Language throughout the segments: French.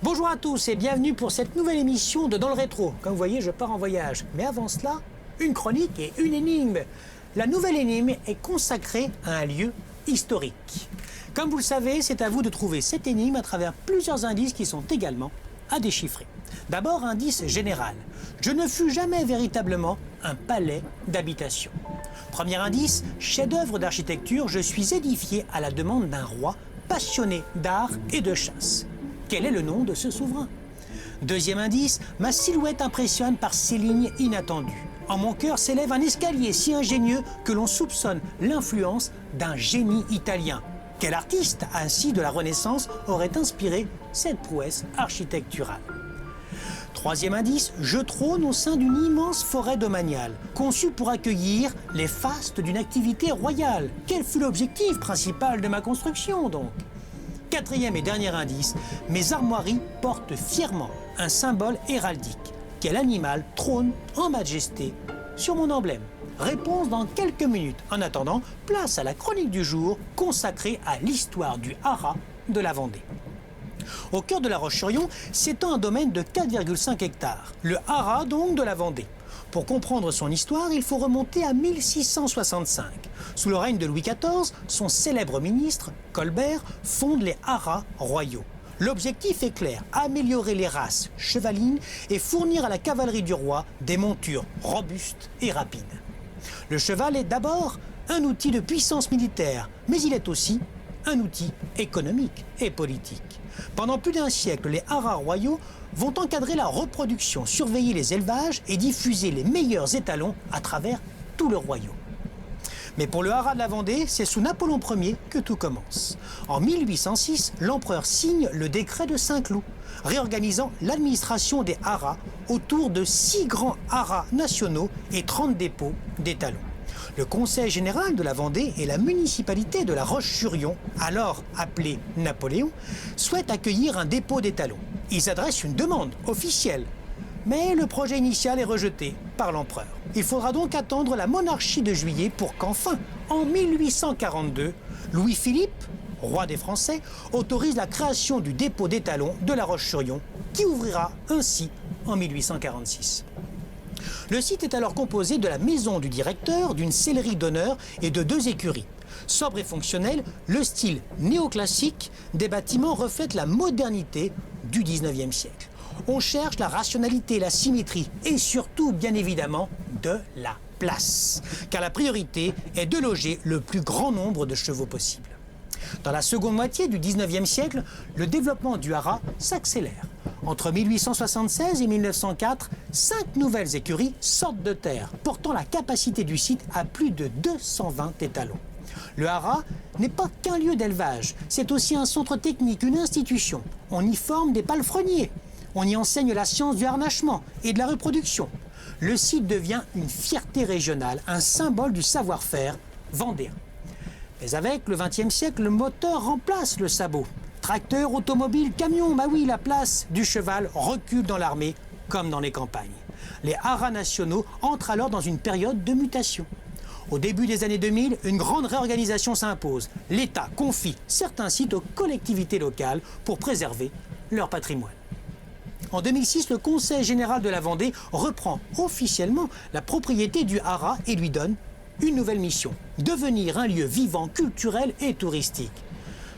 Bonjour à tous et bienvenue pour cette nouvelle émission de Dans le Rétro. Comme vous voyez, je pars en voyage. Mais avant cela, une chronique et une énigme. La nouvelle énigme est consacrée à un lieu historique. Comme vous le savez, c'est à vous de trouver cette énigme à travers plusieurs indices qui sont également à déchiffrer. D'abord, indice général. Je ne fus jamais véritablement un palais d'habitation. Premier indice, chef-d'œuvre d'architecture, je suis édifié à la demande d'un roi passionné d'art et de chasse. Quel est le nom de ce souverain? Deuxième indice, ma silhouette impressionne par ses lignes inattendues. En mon cœur s'élève un escalier si ingénieux que l'on soupçonne l'influence d'un génie italien. Quel artiste, ainsi de la Renaissance, aurait inspiré cette prouesse architecturale? Troisième indice, je trône au sein d'une immense forêt domaniale, conçue pour accueillir les fastes d'une activité royale. Quel fut l'objectif principal de ma construction, donc? Quatrième et dernier indice, mes armoiries portent fièrement un symbole héraldique. Quel animal trône en majesté sur mon emblème? Réponse dans quelques minutes. En attendant, place à la chronique du jour consacrée à l'histoire du haras de la Vendée. Au cœur de la Roche-sur-Yon s'étend un domaine de 4,5 hectares, le haras donc de la Vendée. Pour comprendre son histoire, il faut remonter à 1665. Sous le règne de Louis XIV, son célèbre ministre, Colbert, fonde les haras royaux. L'objectif est clair, améliorer les races chevalines et fournir à la cavalerie du roi des montures robustes et rapides. Le cheval est d'abord un outil de puissance militaire, mais il est aussi un outil économique et politique. Pendant plus d'un siècle, les haras royaux vont encadrer la reproduction, surveiller les élevages et diffuser les meilleurs étalons à travers tout le royaume. Mais pour le haras de la Vendée, c'est sous Napoléon Ier que tout commence. En 1806, l'empereur signe le décret de Saint-Cloud, réorganisant l'administration des haras autour de 6 grands haras nationaux et 30 dépôts d'étalons. Le Conseil général de la Vendée et la municipalité de la Roche-sur-Yon, alors appelée Napoléon, souhaitent accueillir un dépôt d'étalons. Ils adressent une demande officielle, mais le projet initial est rejeté par l'empereur. Il faudra donc attendre la monarchie de Juillet pour qu'enfin, en 1842, Louis-Philippe, roi des Français, autorise la création du dépôt d'étalons de la Roche-sur-Yon, qui ouvrira ainsi en 1846. Le site est alors composé de la maison du directeur, d'une sellerie d'honneur et de 2 écuries. Sobre et fonctionnel, le style néoclassique des bâtiments reflète la modernité du 19e siècle. On cherche la rationalité, la symétrie et surtout, bien évidemment, de la place. Car la priorité est de loger le plus grand nombre de chevaux possible. Dans la seconde moitié du 19e siècle, le développement du haras s'accélère. Entre 1876 et 1904, 5 nouvelles écuries sortent de terre, portant la capacité du site à plus de 220 étalons. Le haras n'est pas qu'un lieu d'élevage, c'est aussi un centre technique, une institution. On y forme des palefreniers, on y enseigne la science du harnachement et de la reproduction. Le site devient une fierté régionale, un symbole du savoir-faire vendéen. Mais avec le XXe siècle, le moteur remplace le sabot. Tracteurs, automobiles, camions, bah oui, la place du cheval recule dans l'armée comme dans les campagnes. Les haras nationaux entrent alors dans une période de mutation. Au début des années 2000, une grande réorganisation s'impose. L'État confie certains sites aux collectivités locales pour préserver leur patrimoine. En 2006, le Conseil général de la Vendée reprend officiellement la propriété du haras et lui donne une nouvelle mission, devenir un lieu vivant, culturel et touristique.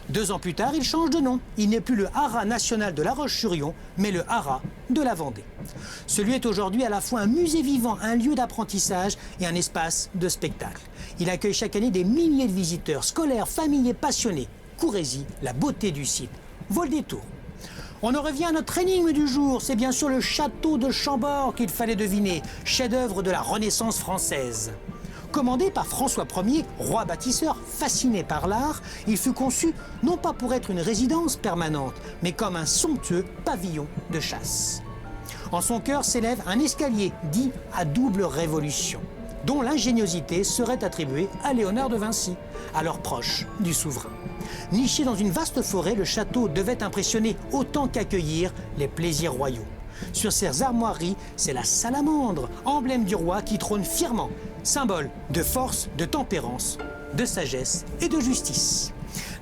2 ans plus tard, il change de nom. Il n'est plus le haras national de la Roche-sur-Yon, mais le haras de la Vendée. Ce lieu est aujourd'hui à la fois un musée vivant, un lieu d'apprentissage et un espace de spectacle. Il accueille chaque année des milliers de visiteurs, scolaires, familles et passionnés. Courez-y, la beauté du site vaut le détour. On en revient à notre énigme du jour. C'est bien sûr le château de Chambord qu'il fallait deviner, chef-d'œuvre de la Renaissance française. Commandé par François Ier, roi bâtisseur fasciné par l'art, il fut conçu non pas pour être une résidence permanente, mais comme un somptueux pavillon de chasse. En son cœur s'élève un escalier dit à double révolution, dont l'ingéniosité serait attribuée à Léonard de Vinci, alors proche du souverain. Niché dans une vaste forêt, le château devait impressionner autant qu'accueillir les plaisirs royaux. Sur ses armoiries, c'est la salamandre, emblème du roi qui trône fièrement, symbole de force, de tempérance, de sagesse et de justice.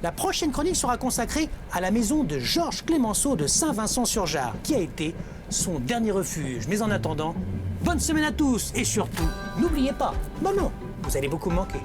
La prochaine chronique sera consacrée à la maison de Georges Clemenceau de Saint-Vincent-sur-Jard, qui a été son dernier refuge. Mais en attendant, bonne semaine à tous et surtout, n'oubliez pas, non, vous allez beaucoup me manquer.